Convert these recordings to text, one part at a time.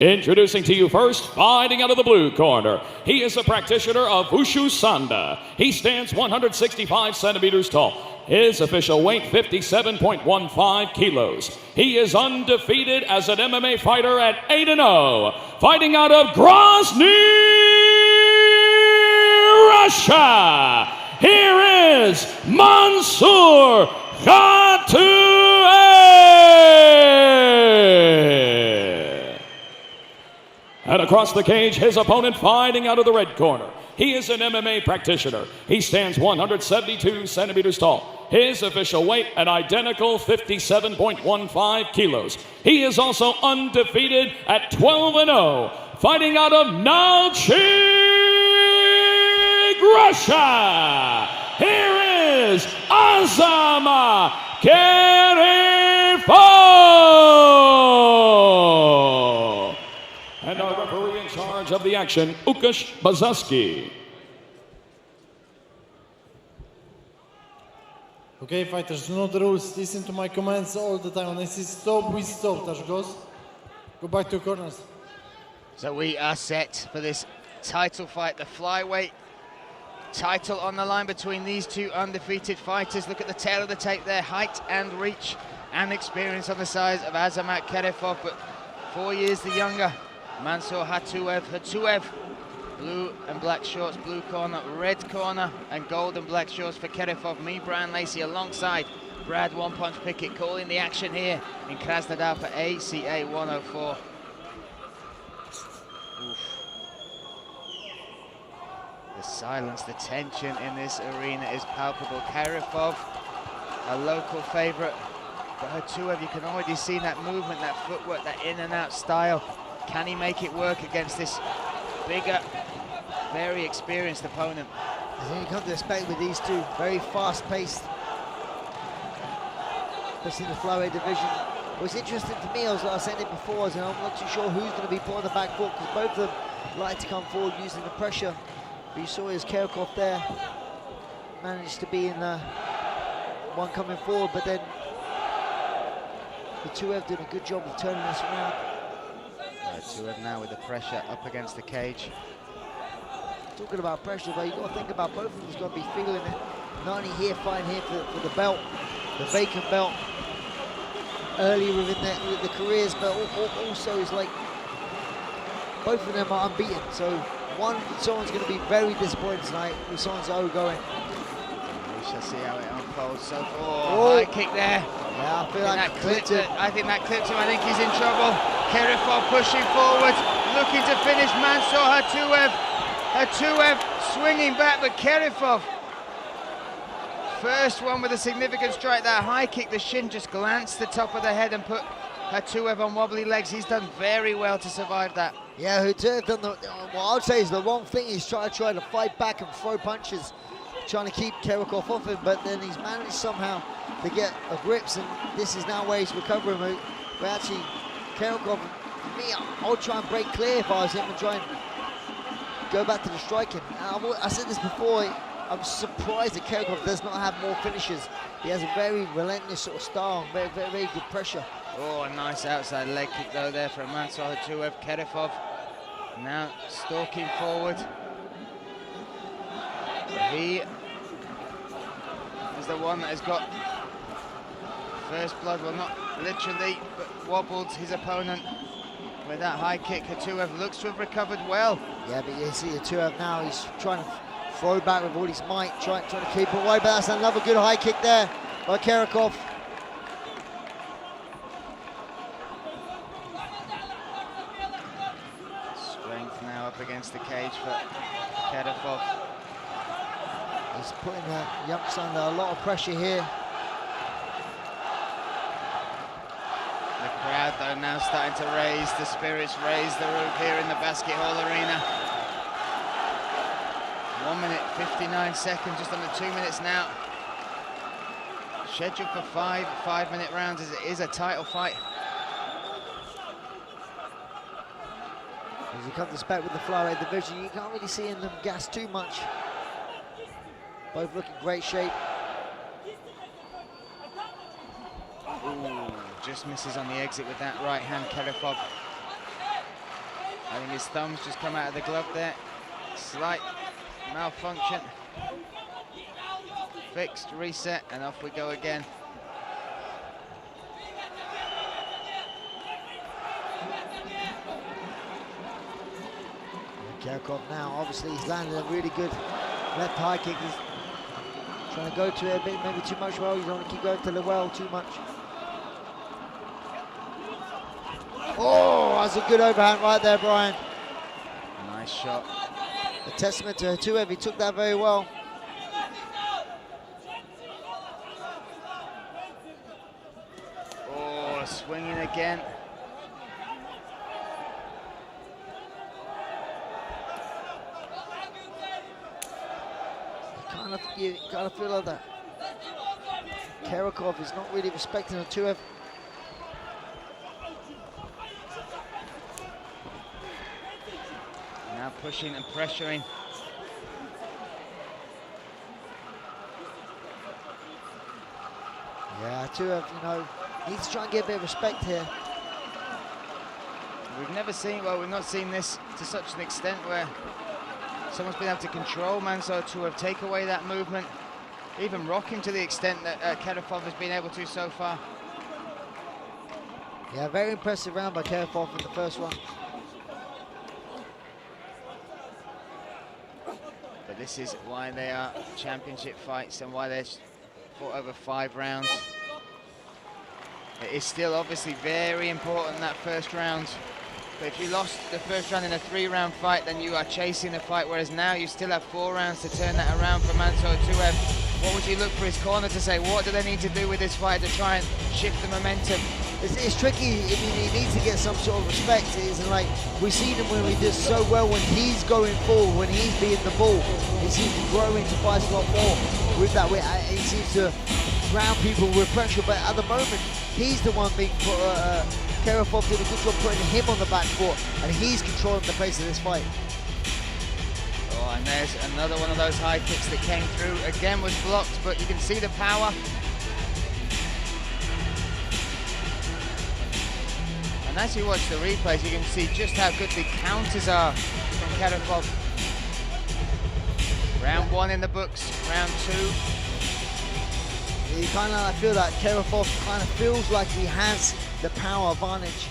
Introducing to you first, fighting out of the blue corner. He is a practitioner of Wushu Sanda. He stands 165 centimeters tall. His official weight, 57.15 kilos. He is undefeated as an MMA fighter at 8-0. Fighting out of Grozny, Russia. Here is Mансур Хатуев. And across the cage, his opponent fighting out of the red corner. He is an MMA practitioner. He stands 172 centimeters tall. His official weight, an identical 57.15 kilos. He is also undefeated at 12-0. Fighting out of Nalchik, Russia. Here is Azamat Kerefov. And our referee in charge of the action, Łukasz Bazaski. Okay, fighters, you know the rules. Listen to my commands all the time. When I say stop, we stop. Touch goes. Go back to your corners. So we are set for this title fight, the flyweight title on the line between these two undefeated fighters. Look at the tail of the tape there, height and reach and experience on the size of Azamat Kerefov, but 4 years the younger. Mансур Хатуев. Хатуев, blue and black shorts, blue corner, red corner, and gold and black shorts for Kerefov. Me, Brian Lacey, alongside Brad One Punch Pickett, calling the action here in Krasnodar for ACA 104. Oof. The silence, the tension in this arena is palpable. Kerefov, a local favorite, but Hatuev, you can already see that movement, that footwork, that in and out style. Can he make it work against this bigger, very experienced opponent? I think you come to expect with these two, very fast-paced, especially in the flyweight division. What's interesting to me, as I was saying it before, is I'm not too sure who's going to be put on the back foot, because both of them like to come forward using the pressure. But you saw his Kerefov there, managed to be in the one coming forward, but then the two have done a good job of turning this around. Hatuev now with the pressure up against the cage. Talking about pressure, but you've got to think about both of them going to be feeling it. Not only here, fighting here for the belt, the vacant belt, earlier within the careers, but also it's like both of them are unbeaten. So someone's going to be very disappointed tonight with someone's going. We shall see how it unfolds. So high kick there. Yeah, I feel like that clipped him. I think that clipped him. I think he's in trouble. Kerefov pushing forward, looking to finish Mансур Хатуев. Hatuev swinging back, but Kerefov, first one with a significant strike. That high kick, the shin just glanced the top of the head and put Hatuev on wobbly legs. He's done very well to survive that. Yeah, Hatuev done what I would say is the wrong thing. He's trying to fight back and throw punches, trying to keep Kerefov off him, but then he's managed somehow to get a grips, and this is now where he's recovering. But actually, Kerefov, for me, I would try and break clear if I was him and try and go back to the striking. I said this before, I'm surprised that Kerefov does not have more finishes. He has a very relentless sort of style, very, very, very good pressure. Oh, a nice outside leg kick though there from Mансур Хатуев. Kerefov now stalking forward. He is the one that has got first blood, well not literally, but wobbled his opponent with that high kick. Hatuev looks to have recovered well. Yeah, but you see Hatuev now, he's trying to throw back with all his might, trying to keep it away, but that's another good high kick there by Kerefov. Strength now up against the cage for Kerefov. He's putting the youngster under a lot of pressure here. The crowd though now starting to raise the spirits, raise the roof here in the Basket Hall Arena. 1 minute 59 seconds, just under 2 minutes now. Scheduled for 5-minute rounds as it is a title fight. As you come to spec with the flyweight division, you can't really see them gas too much. Both look in great shape. Ooh, just misses on the exit with that right hand, Kerefov. I think his thumb's just come out of the glove there. Slight malfunction. Fixed, reset, and off we go again. Kerefov now, obviously he's landed a really good left high kick. He's trying to go to it a bit, maybe too much well. You don't want to keep going to the well too much. Oh, that's a good overhand right there, Brian. Nice shot. A testament to Hatuev, he took that very well. Oh, swinging again. You kind of feel like that. Kerefov is not really respecting Hatuev. Now pushing and pressuring. Yeah, Hatuev, you know, needs to try and get a bit of respect here. We've never seen, well, we've not seen this to such an extent where someone's been able to control Mансур Хатуев, take away that movement, even rock him to the extent that Kerefov has been able to so far. Yeah, very impressive round by Kerefov in the first one. But this is why they are championship fights and why they're fought over 5 rounds. It is still obviously very important, that first round. But if you lost the first round in a 3-round fight, then you are chasing the fight, whereas now you still have 4 rounds to turn that around for Mансур Хатуев. What would you look for his corner to say? What do they need to do with this fight to try and shift the momentum? It's tricky. I mean, he needs to get some sort of respect. It isn't like we see him when he does so well when he's going forward, when he's being the ball. He seems to grow into fights a lot more with that. He seems to drown people with pressure, but at the moment, he's the one being put. Kerefov did a good job putting him on the back foot, and he's controlling the pace of this fight. Oh, and there's another one of those high kicks that came through. Again was blocked, but you can see the power. And as you watch the replays, you can see just how good the counters are from Kerefov. Round 1 in the books, round 2. You kind of feel that Kerefov kind of feels like he has the power advantage.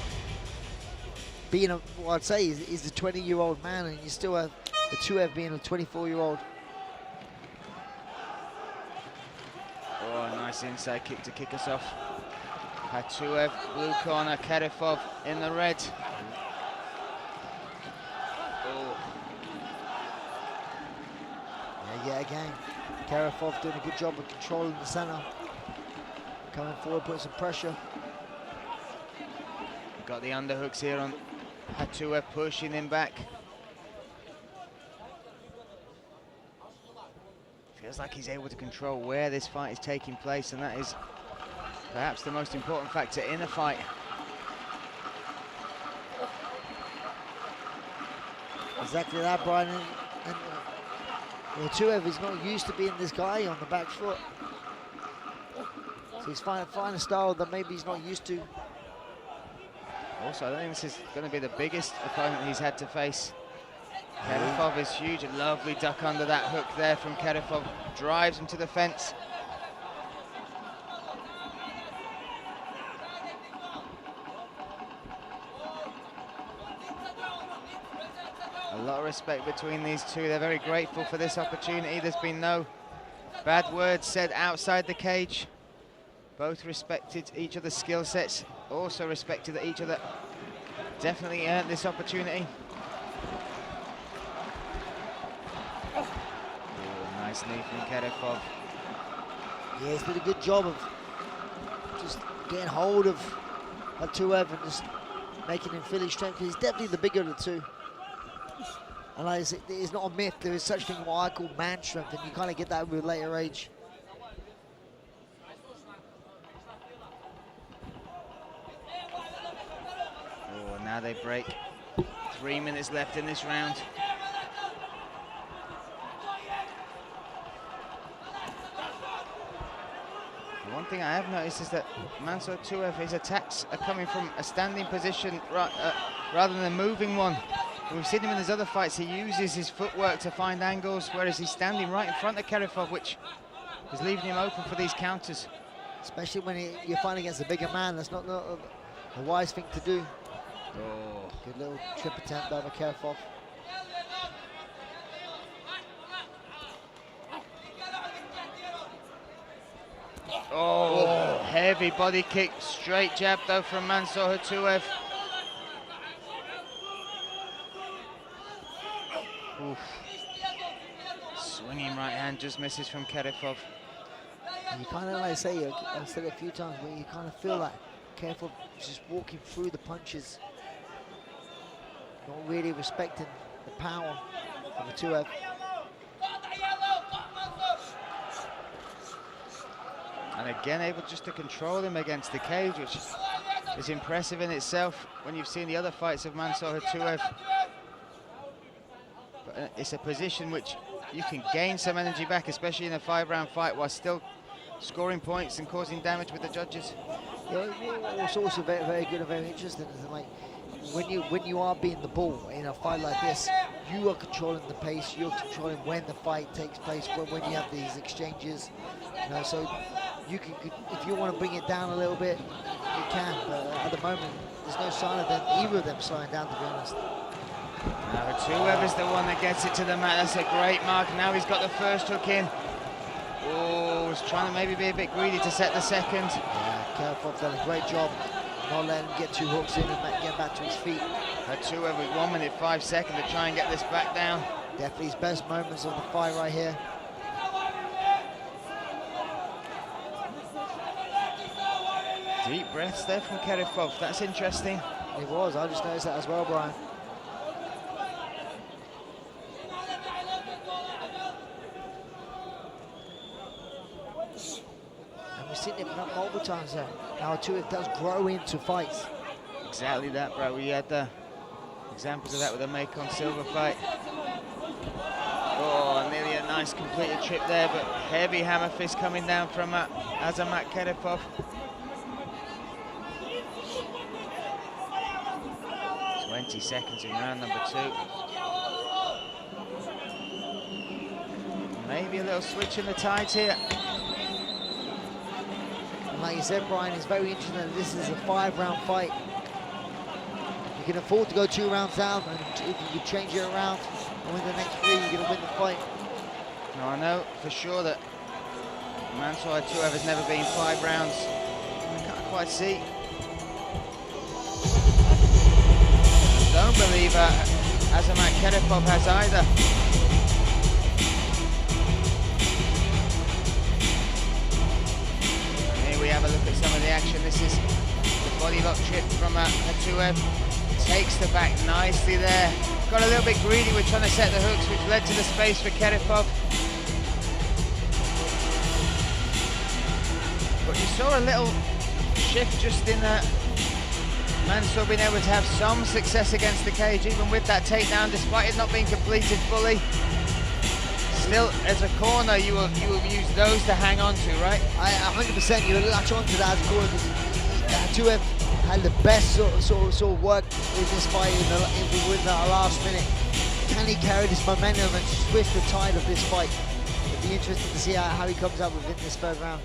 Being what I'd say is a 20-year-old man, and you still have Hatuev being a 24-year-old. Oh, a nice inside kick to kick us off. Hatuev, blue corner, Kerefov in the red. Oh. Yeah, again, Kerefov doing a good job of controlling the center. Coming forward, putting some pressure. Got the underhooks here on Hatuev, pushing him back. Feels like he's able to control where this fight is taking place, and that is perhaps the most important factor in a fight. Exactly that, Brian. And Hatuev is not used to being this guy on the back foot. So he's finding a style that maybe he's not used to. Also, I don't think this is going to be the biggest opponent he's had to face. Kerefov is huge. A lovely duck under that hook there from Kerefov. Drives him to the fence. A lot of respect between these two. They're very grateful for this opportunity. There's been no bad words said outside the cage. Both respected each other's skill sets. Also respected that each other definitely earned this opportunity. Oh, nice knee from Kerefov. Yeah, he's did a good job of just getting hold of Hatuev and just making him feel his strength. He's definitely the bigger of the two. And like I said, it's not a myth. There is such thing what I call man strength, and you kind of get that with later age. Now they break. 3 minutes left in this round. The one thing I have noticed is that Mансур Хатуев, his attacks are coming from a standing position rather than a moving one. We've seen him in his other fights, he uses his footwork to find angles, whereas he's standing right in front of Kerefov, which is leaving him open for these counters. Especially when you're fighting against a bigger man, that's not a wise thing to do. Oh. Good little trip attempt by Kerefov. Oh, heavy body kick, straight jab though from Mансур Хатуев. Oof. Swinging right hand just misses from Kerefov. And you kind of, like I say, I've said it a few times, where you kind of feel like Kerefov just walking through the punches, not really respecting the power of Hatuev. And again, able just to control him against the cage, which is impressive in itself when you've seen the other fights of Mансур Хатуев. But it's a position which you can gain some energy back, especially in a 5-round fight, while still scoring points and causing damage with the judges. Yeah, what's also very, very good and very interesting is, like, when you are being the bull in a fight like this, you are controlling the pace, you're controlling when the fight takes place, when you have these exchanges, you know, so you can, if you want to bring it down a little bit, you can, but at the moment, there's no sign of them, either of them slowing down, to be honest. Now Hatuev is the one that gets it to the mat. That's a great mark. Now he's got the first hook in. Oh, he's trying to maybe be a bit greedy to set the second. Yeah, Kerefov done a great job not letting him get 2 hooks in and get back to his feet. Hatuev with 1 minute 5 seconds to try and get this back down. Definitely his best moments of the fight right here. Deep breaths there from Kerefov. That's interesting. It was. I just noticed that as well, Brian. We've seen it multiple times there. Now Hatuev does grow into fights. Exactly that, bro. We had examples of that with the Mekong Silva fight. Oh, nearly a nice completed trip there, but heavy hammer fist coming down from Azamат Kerefov. 20 seconds in round number 2. Maybe a little switch in the tides here. Like you said, Brian, it's very interesting that this is a 5-round fight. You can afford to go 2 rounds down, and if you can change it around and win the next 3, you're going to win the fight. Now, I know for sure that Mансур Хатуев has never been 5 rounds. I can't quite see. I don't believe Azamат Kerefov has either. We have a look at some of the action. This is the body lock trip from Hatuev. Takes the back nicely there. Got a little bit greedy with trying to set the hooks, which led to the space for Kerefov. But you saw a little shift just in Mансур being able to have some success against the cage, even with that takedown, despite it not being completed fully. Still, as a corner, you will use those to hang on to, right? 100%. You will latch on to that as a corner. Hatuev had the best sort of work in this fight within the last minute. Can he carry this momentum and switch the tide of this fight? It'll be interesting to see how he comes up within this 3rd round.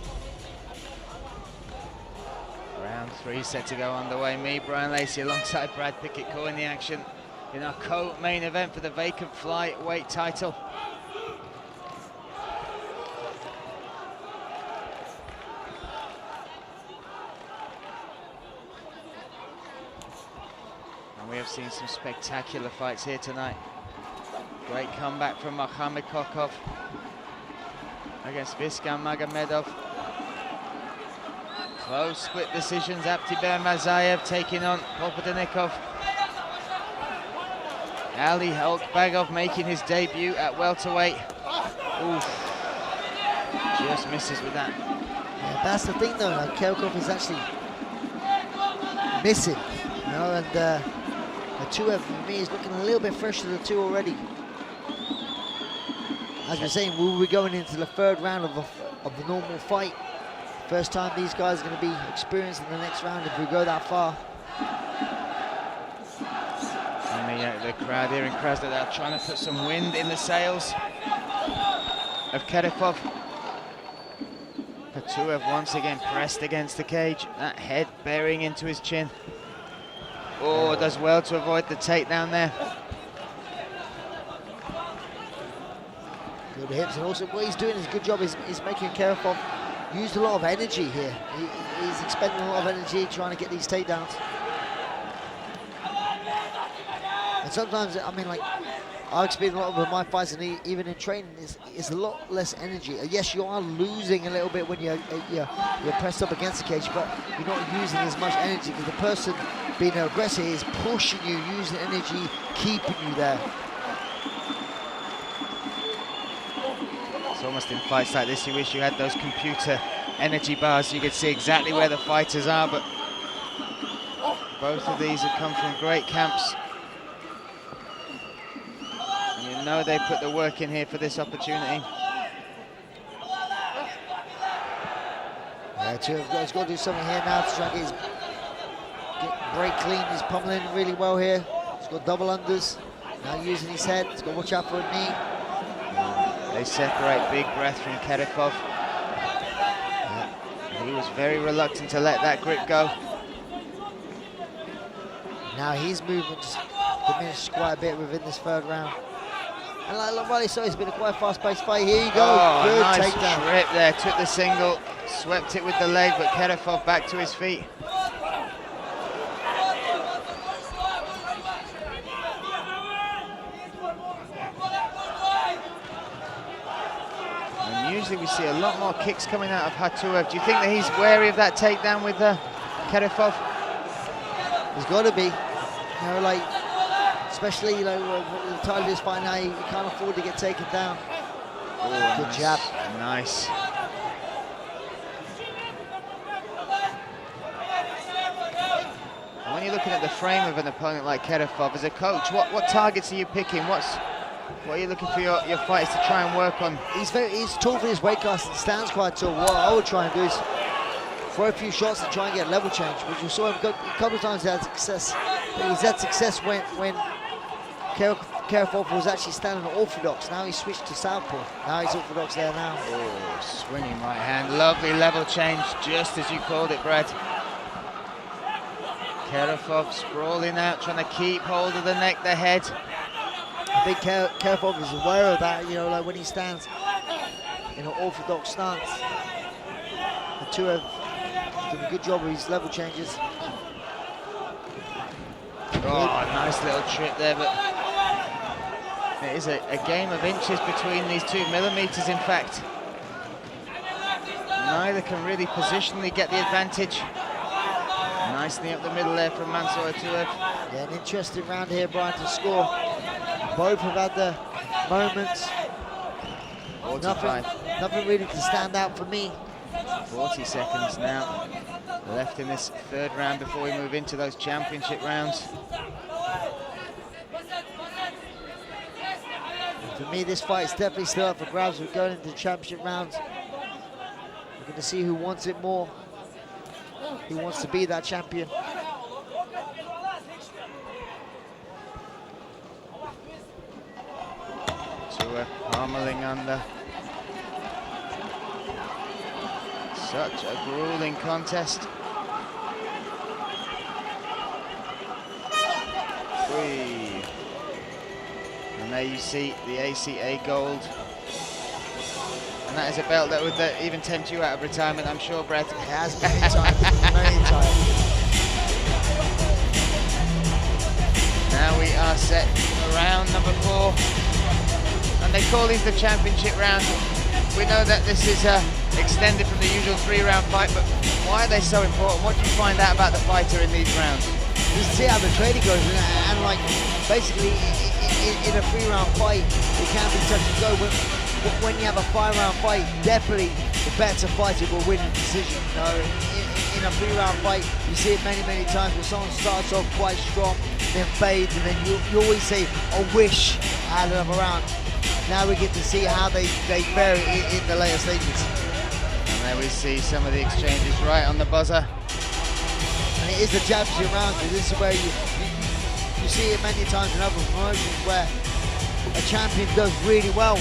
Round 3 set to go underway. Me, Brian Lacey, alongside Brad Pickett, calling the action in our co-main event for the vacant flyweight title. We have seen some spectacular fights here tonight. Great comeback from Mohamed Kokov against Viskan Magomedov. Close split decisions. Abdiber Mazayev taking on Popodonikov. Ali Alkbagov making his debut at welterweight. Oof. Just misses with that. Yeah, that's the thing though. Kerefov is actually missing, you know, and Hatuev, for me, is looking a little bit fresher than the 2 already. As we're saying, we'll be going into the 3rd round of the normal fight. First time these guys are going to be experienced in the next round if we go that far. And The crowd here in Krasnodar trying to put some wind in the sails of Kerefov. Hatuev once again pressed against the cage, that head burying into his chin. Oh, does well to avoid the takedown there. Good hips, and also what he's doing is a good job. He's making Kerefov use a lot of energy here. He's expending a lot of energy trying to get these takedowns. And sometimes, I mean, like, I've experienced a lot with my fights, and even in training, is a lot less energy. Yes, you are losing a little bit when you're pressed up against the cage, but you're not using as much energy because the person being aggressive is pushing you, using energy, keeping you there. It's almost in fights like this, you wish you had those computer energy bars so you could see exactly where the fighters are, but both of these have come from great camps. And you know they put the work in here for this opportunity. Yeah, he's got to do something here now to try and break clean. He's pummeling really well here. He's got double unders. Now using his head. He's got to watch out for a knee. They separate, big breath from Kerefov. He was very reluctant to let that grip go. Now his movements diminished quite a bit within this third round. And like Riley saw, it's been a quite fast-paced fight. Here you go. Oh, good nice takedown. trip there. Took the single, swept it with the leg, but Kerefov back to his feet. Usually we see a lot more kicks coming out of Hatuev. Do you think that he's wary of that takedown with Kerefov? He's got to be. You know, like, especially, you know, with the title of this fight now, you can't afford to get taken down. Oh, good nice. jab. Nice. And when you're looking at the frame of an opponent like Kerefov, as a coach, what targets are you picking? What are you looking for your fighters to try and work on? He's tall for his weight class and stands quite tall. What I would try and do is throw a few shots and try and get level change, which we saw him a couple of times he had success. But he's had success when Kerefov was actually standing orthodox. Now he's switched to southpaw. Now he's orthodox there now. Oh, swinging right hand. Lovely level change, just as you called it, Brad. Kerefov sprawling out, trying to keep hold of the neck, the head. I think Kerefov is aware of that, you know, like when he stands in an orthodox stance. The two have done a good job with his level changes. Oh, nice little trip there, but it is a game of inches between these 2 millimeters, in fact. Neither can really positionally get the advantage. Nicely up the middle there from Mансур Хатуев. Yeah, an interesting round here, Brian, to score. Both have had the moments. Nothing really to stand out for me. 40 seconds now left in this third round before we move into those championship rounds. For me, this fight is definitely still up for grabs. We're going into the championship rounds. We're going to see who wants it more, who wants to be that champion. Pummeling under. Such a grueling contest. Whee. And there you see the ACA gold. And that is a belt that would even tempt you out of retirement, I'm sure, Brett. It has many times, many times. Now we are set for round number 4. And they call these the championship rounds. We know that this is extended from the usual 3-round fight, but why are they so important? What do you find out about the fighter in these rounds? You see how the trading goes, and like basically in a 3-round fight, it can be touch and go. When you have a 5-round fight, definitely the better fighter will win a decision. You know, in a 3-round fight, you see it many times where someone starts off quite strong, then fades, and then you always say, "I wish I had another round." Now we get to see how they vary in the later stages. And there we see some of the exchanges right on the buzzer. And it is the championship round, so this is where you You see it many times in other promotions where a champion does really well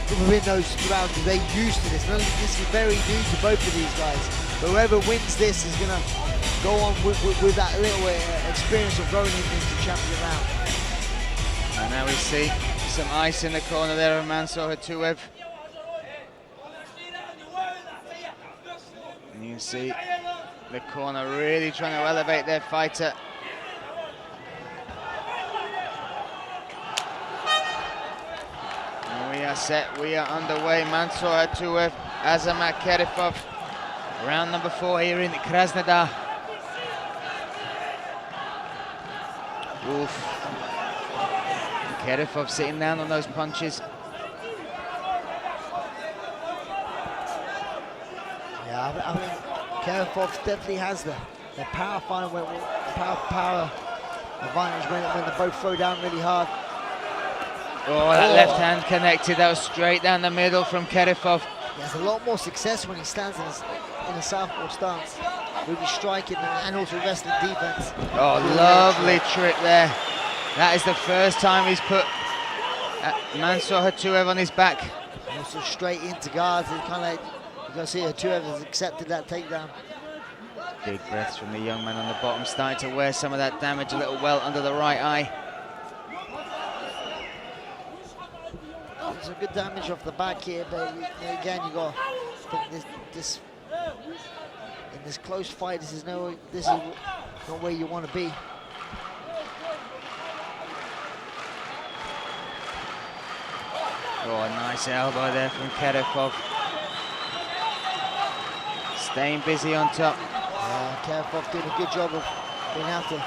within those rounds because they're used to this. This is very new to both of these guys. But whoever wins this is going to go on with that little experience of going into champion round. And now we see some ice in the corner there of Mансур Хатуев. And you can see the corner really trying to elevate their fighter. And we are set, we are underway. Mансур Хатуев, Азамат Керефов. Round number 4 here in Krasnodar. Oof. Kerefov sitting down on those punches. Yeah, I mean, Kerefov definitely has the power advantage when they both throw down really hard. Oh, that left hand connected. That was straight down the middle from Kerefov. He has a lot more success when he stands in a southpaw stance, with his striking and also wrestling defense. Oh, lovely trick there. That is the first time he's put Mансур Хатуев on his back. And also straight into guards. It's kind of like, you can see Hatuev has accepted that takedown. Big breaths from the young man on the bottom, starting to wear some of that damage, a little welt under the right eye. Some good damage off the back here, but again, you got to think this in this close fight, this is not where you want to be. Oh, a nice elbow there from Kerefov. Staying busy on top. Kerefov doing a good job of being able to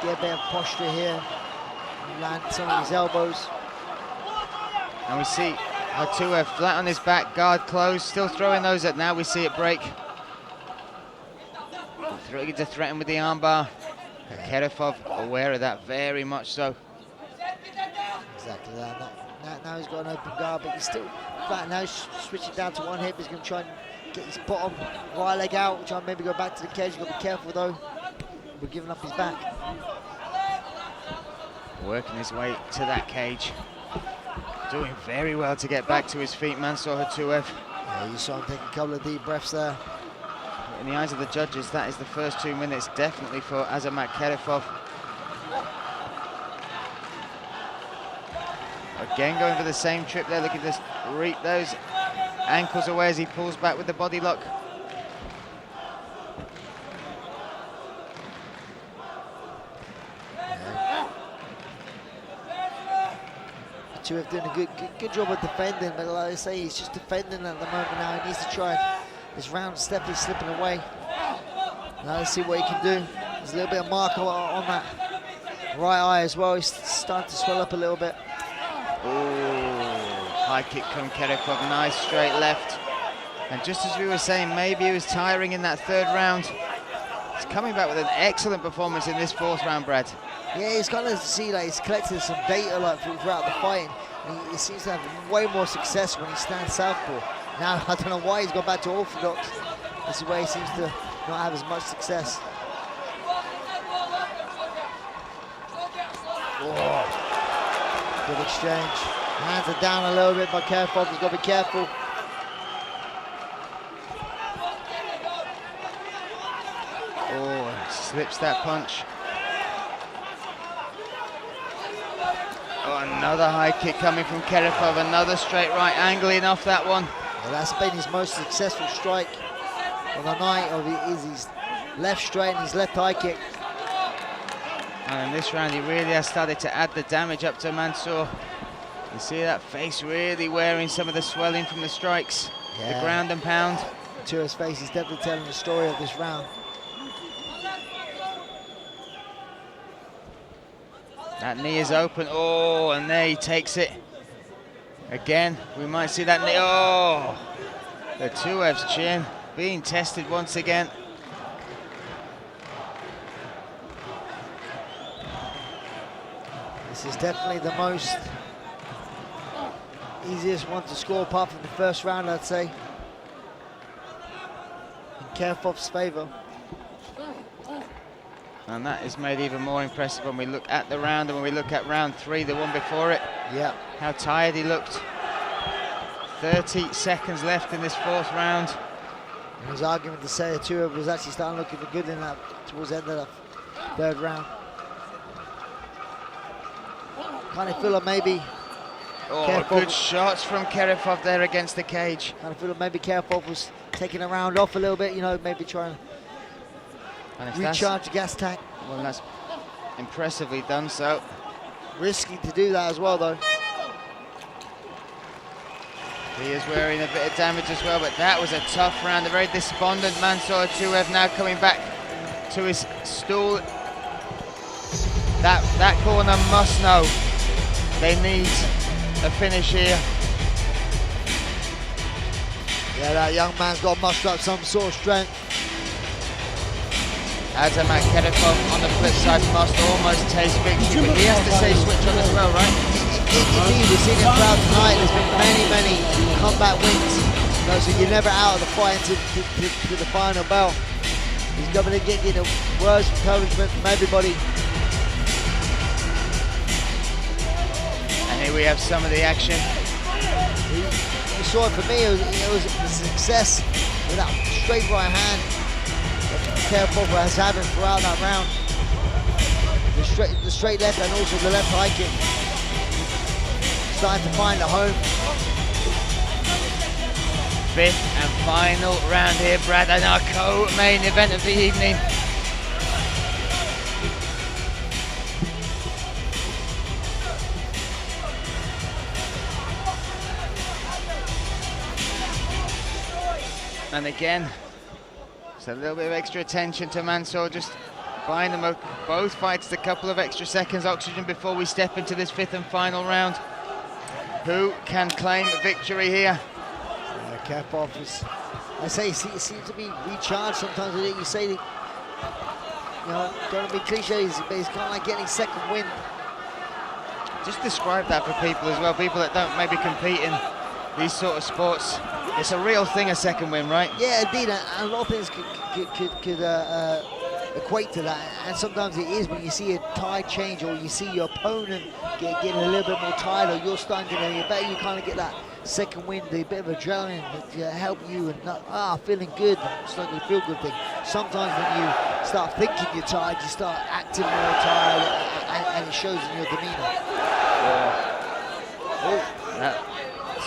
get a bit of posture here and land some of his elbows. And we see Hatuev flat on his back, guard closed, still throwing those at now. We see it break. Looking to threaten with the armbar. Kerefov aware of that, very much so. Exactly that. Now he's got an open guard, but he's still flat. Now he's switching down to one hip. He's going to try and get his bottom right leg out, try and maybe go back to the cage. He's got to be careful though. We're giving up his back. Working his way to that cage. Doing very well to get back to his feet, Mансур Хатуев. Yeah, you saw him take a couple of deep breaths there. In the eyes of the judges, that is the first 2 minutes definitely for Azamат Kerefov. Again going for the same trip there, looking to reap those ankles away as he pulls back with the body lock. Hatuev doing a good job of defending, but like I say, he's just defending at the moment now. He needs to try. This round is definitely slipping away. Now let's see what he can do. There's a little bit of marker on that right eye as well. He's starting to swell up a little bit. Oh, high kick from Kerefov, nice straight left. And just as we were saying, maybe he was tiring in that third round. He's coming back with an excellent performance in this fourth round, Brad. Yeah, he's kind of see like he's collected some data like throughout the fight. And he seems to have way more success when he stands southpaw. Now I don't know why he's gone back to orthodox. This is where he seems to not have as much success. Oh. Good exchange. Hands are down a little bit by Kerefov. He's got to be careful. Oh, slips that punch. Oh, another high kick coming from Kerefov. Another straight right, angling off that one. Well, that's been his most successful strike of the night. Is his left straight and his left high kick. And in this round, he really has started to add the damage up to Mансур. You see that face really wearing some of the swelling from the strikes, the ground and pound. Hatuev's face is definitely telling the story of this round. That knee is open. Oh, and there he takes it. Again, we might see that knee. Oh, Hatuev's chin being tested once again. This is definitely the most easiest one to score apart from the first round, I'd say. In Kerefov's favor. And that is made even more impressive when we look at the round and when we look at round 3, the one before it. Yeah. How tired he looked. 30 seconds left in this 4th round. There was argument to say Hatuев was actually starting looking good in that towards the end of the 3rd round. Kind of feel like maybe. Oh, Kerefov, good shots from Kerefov there against the cage. Kind of feel like maybe Kerefov was taking a round off a little bit, you know, maybe trying to recharge the gas tank. Well, that's impressively done so. Risky to do that as well, though. He is wearing a bit of damage as well, but that was a tough round. A very despondent Mансур Хатуев now coming back to his stool. That corner must know they need a finish here. Yeah, that young man's got to muster up some sort of strength. Azamат Kerefov on the flip side must almost taste victory, but he has to say switch on as well, right? Indeed, we've seen it throughout tonight. There's been many comeback wins. You know, so you're never out of the fight to the final bell. He's going to get the words of encouragement from everybody. And here we have some of the action. You saw it for me, it was a success with that straight right hand that Kerefov was having throughout that round. The straight left and also the left high kick. Starting to find a home. 5th and final round here, Brad, and our co-main event of the evening. And again, just a little bit of extra attention to Mансур, just buying them both fights a couple of extra seconds oxygen before we step into this 5th and final round. Who can claim victory here? Kerefov is, I say, he seems to be recharged sometimes. You say, you know, don't want to be cliches, but he's kind of like getting second wind. Just describe that for people as well, people that don't maybe compete in these sort of sports. It's a real thing, a second win, right? Yeah, indeed, and a lot of things could equate to that, and sometimes it is when you see a tide change or you see your opponent getting a little bit more tired, or you're starting to get better, you kind of get that second wind, a bit of adrenaline that help you and feeling good. It's like a feel good thing. Sometimes when you start thinking you're tired, you start acting more tired, and it shows in your demeanor. Oh, that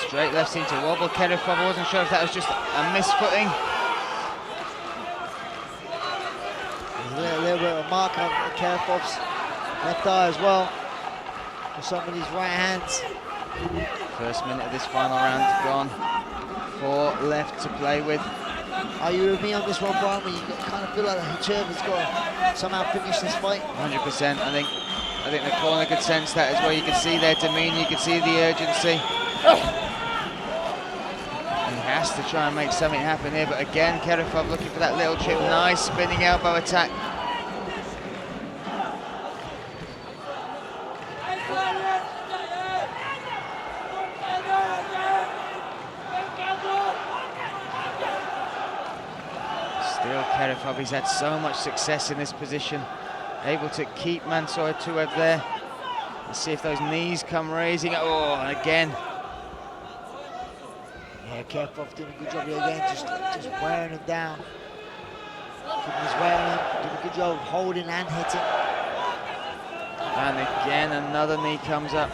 straight left seemed to wobble Kerefov. I wasn't sure if that was just a misfooting. A little bit of a mark on Kerefov's left eye as well. For some of these right hands. First minute of this final round gone. 4 left to play with. Are you with me on this one, Brian? Where you kind of feel like Hatuев has got to somehow finish this fight? 100%. I think the corner could sense that as well. You could see their demeanour, you could see the urgency. He has to try and make something happen here, but again, Kerefov looking for that little chip. Nice spinning elbow attack. Still Kerefov, he's had so much success in this position. Able to keep Mансур Хатуев there. Let's see if those knees come raising. Oh, and again. Yeah, Kerefov doing a good job here again, just wearing him down. He's wearing him, doing a good job of holding and hitting. And again, another knee comes up.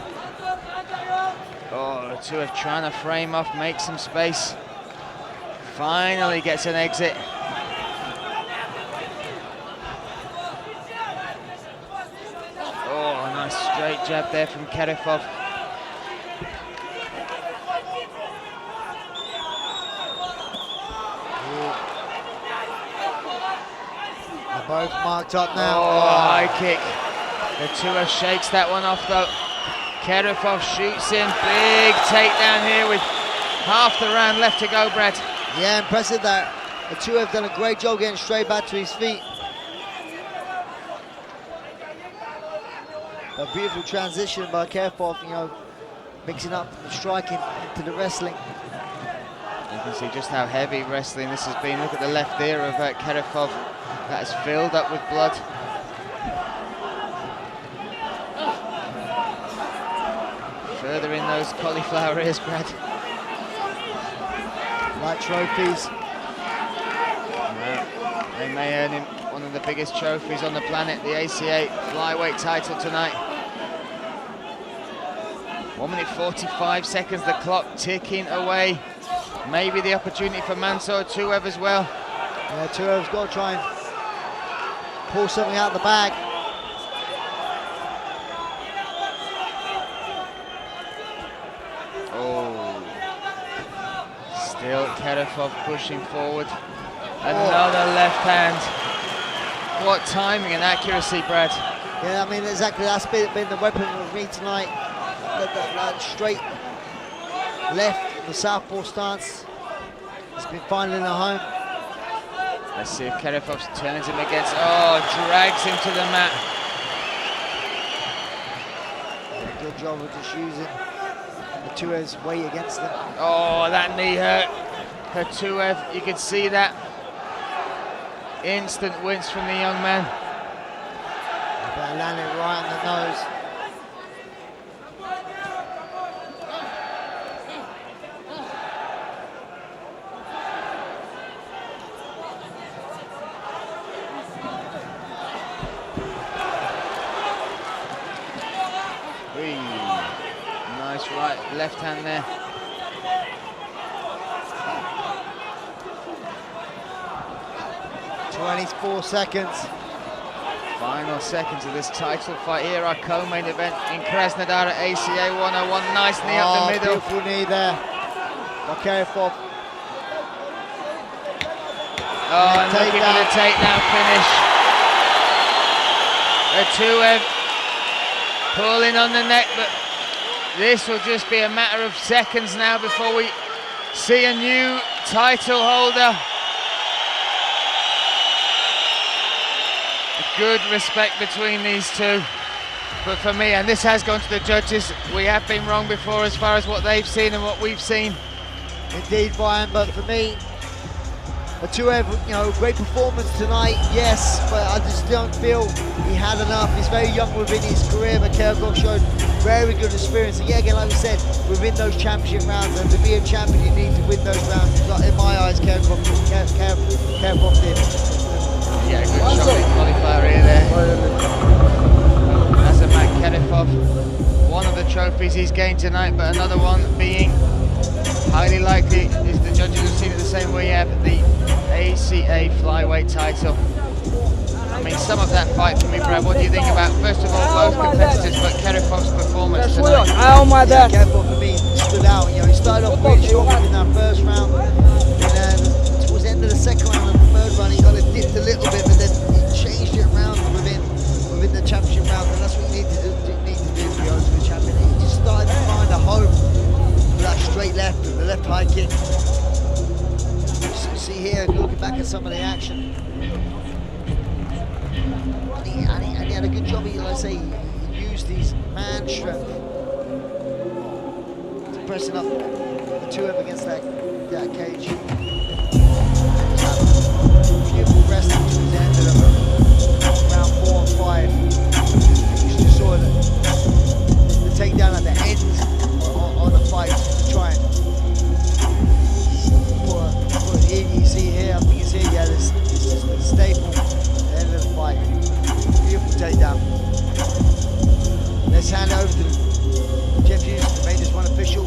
Oh, Hatuев trying to frame off, make some space. Finally gets an exit. Oh, nice straight jab there from Kerefov. They're both marked up now. Oh, high kick. Hatuев shakes that one off though. Kerefov shoots in, big takedown here with half the round left to go, Brad. Yeah, impressive that. Hatuев done a great job getting straight back to his feet. A beautiful transition by Kerefov, you know, mixing up the striking into the wrestling. You can see just how heavy wrestling this has been. Look at the left ear of Kerefov. That is filled up with blood. those cauliflower ears, Brad. Like trophies. They may earn him one of the biggest trophies on the planet, the ACA flyweight title tonight. 1 minute 45 seconds, the clock ticking away. Maybe the opportunity for Mансур Хатуев as well. Yeah, Hatuev's got to try and pull something out of the bag. Oh, still Kerefov pushing forward. Another left hand. What timing and accuracy, Brad. Yeah, I mean, exactly, that's been the weapon of me tonight. That straight left, the southpaw stance. He's been finding a home. Let's see if Kerefov turns him against, oh, drags him to the mat. Yeah, good job of just using Hatuev's weight against him. Oh, that knee hurt. Hatuev, you could see that instant wince from the young man. But landed right on the nose. Nice right, left hand there. .24 seconds. Final seconds of this title fight here, our co-main event in Krasnodar at ACA 101. Nice knee up the middle. Beautiful knee there by Kerefov. Oh, and looking for the takedown finish. Hatuev pulling on the neck, but this will just be a matter of seconds now before we see a new title holder. Good respect between these two. But for me, and this has gone to the judges, we have been wrong before as far as what they've seen and what we've seen. Indeed, Brian, but for me, Hatuev, you know, great performance tonight, yes, but I just don't feel he had enough. He's very young within his career, but Kerefov showed very good experience. And yeah, again, like we said, within those championship rounds, and to be a champion, you need to win those rounds. In my eyes, Kerefov did. Yeah, good shot with cauliflower ear there. Azamat Kerefov, one of the trophies he's gained tonight, but another one being highly likely, is the judges have seen it the same way you have, the ACA flyweight title. I mean, sum up that fight for me, Brad. What do you think about, first of all, both competitors, but Kerefov's performance tonight? Yeah, Kerefov for me stood out. You know, he started off really strong in that first round, and then towards the end of the second round and the third round, he kind of dipped a little bit, but then he changed it around within the championship round, and that's what you need to do to be able to be champion. He just started to find a home with that straight left and the left high kick. See here, looking back at some of the action. And he had a good job, like I say, he used his man strength to pressing up Hatuev against that cage. Beautiful wrestling towards the end of round 4 and 5. You just saw the takedown at the end on the fight to try and put it in. You see here, I think it's here, yeah, this is the staple at the end of the fight. Beautiful takedown. Let's hand over to Jeff Hughes to make this one official.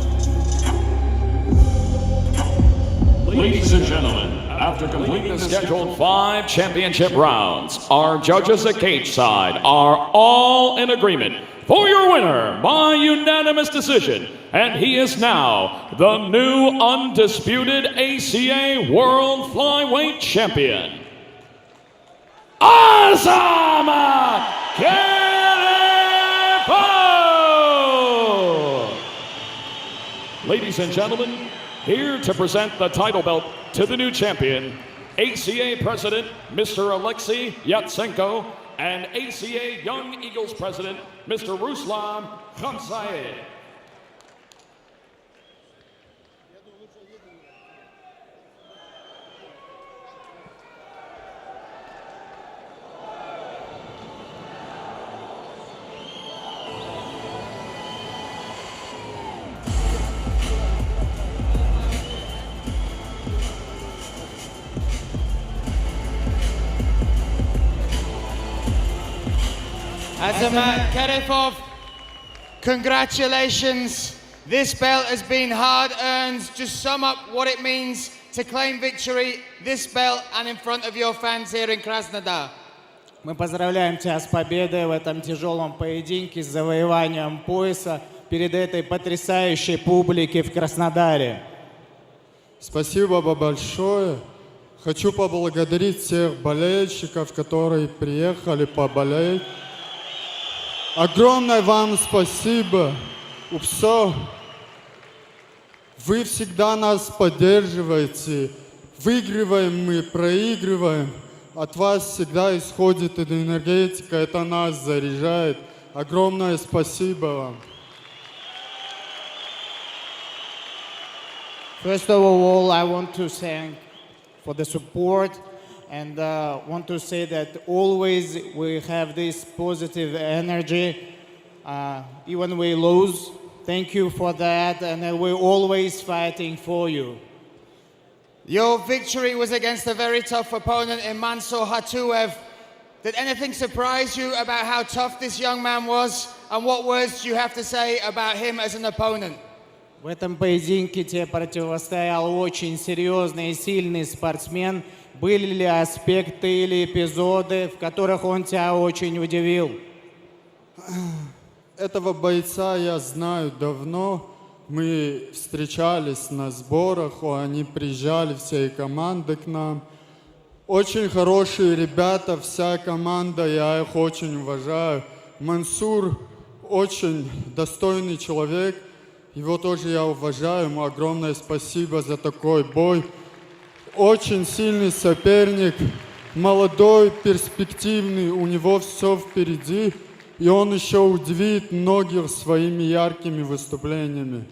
Ladies and gentlemen, after completing the scheduled 5 championship rounds, our judges at cage side are all in agreement for your winner by unanimous decision. And he is now the new undisputed ACA World Flyweight Champion, Azamat Kerefov! Ladies and gentlemen, here to present the title belt to the new champion, ACA President Mr. Alexei Yatsenko and ACA Young Eagles President Mr. Ruslan Khamzatov. Azamат Kerefov, congratulations. This belt has been hard earned. Just sum up what it means to claim victory, this belt, and in front of your fans here in Krasnodar. Мы поздравляем тебя с победой в этом тяжелом поединке, с завоеванием пояса перед этой потрясающей публикой в Краснодаре. Спасибо большое. Хочу поблагодарить всех болельщиков, которые приехали поболеть. Огромное вам спасибо. Все. Вы всегда нас поддерживаете. Выигрываем мы, проигрываем. От вас всегда исходит эта энергетика, это нас заряжает. Огромное спасибо вам. First of all, I want to thank for the support and want to say that always we have this positive energy, even we lose. Thank you for that, and we're always fighting for you. Your victory was against a very tough opponent in Mансур Хатуев. Did anything surprise you about how tough this young man was? And what words do you have to say about him as an opponent? В этом поединке тебе противостоял очень серьезный и сильный спортсмен. Были ли аспекты или эпизоды, в которых он тебя очень удивил? Этого бойца я знаю давно. Мы встречались на сборах, они приезжали всей командой к нам. Очень хорошие ребята, вся команда, я их очень уважаю. Мансур очень достойный человек, его тоже я уважаю, ему огромное спасибо за такой бой. Очень сильный соперник, молодой, перспективный, у него все впереди. И он еще удивит многих своими яркими выступлениями.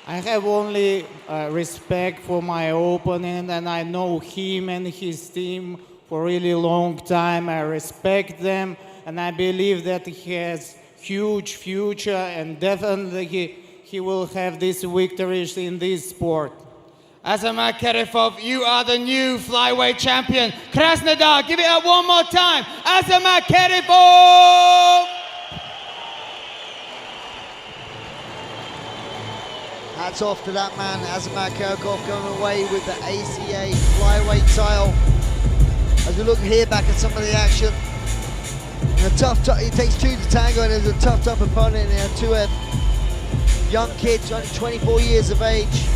I have only respect for my opponent, and I know him and his team for a really long time. I respect them, and I believe that he has huge future, and definitely he will have these victories in this sport. Azamat Kerefov, you are the new flyweight champion. Krasnodar, give it up one more time. Azamat Kerefov! Hats off to that man, Azamat Kerefov, going away with the ACA flyweight title. As we look here back at some of the action, it takes two to tango, and there's a tough opponent in Hatuев. Young kid, only 24 years of age,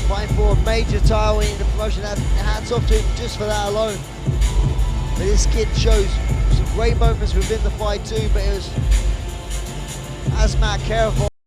fighting for a major title in the promotion. Hats off to him just for that alone. But this kid shows some great moments within the fight too, but it was Azamat Kerefov.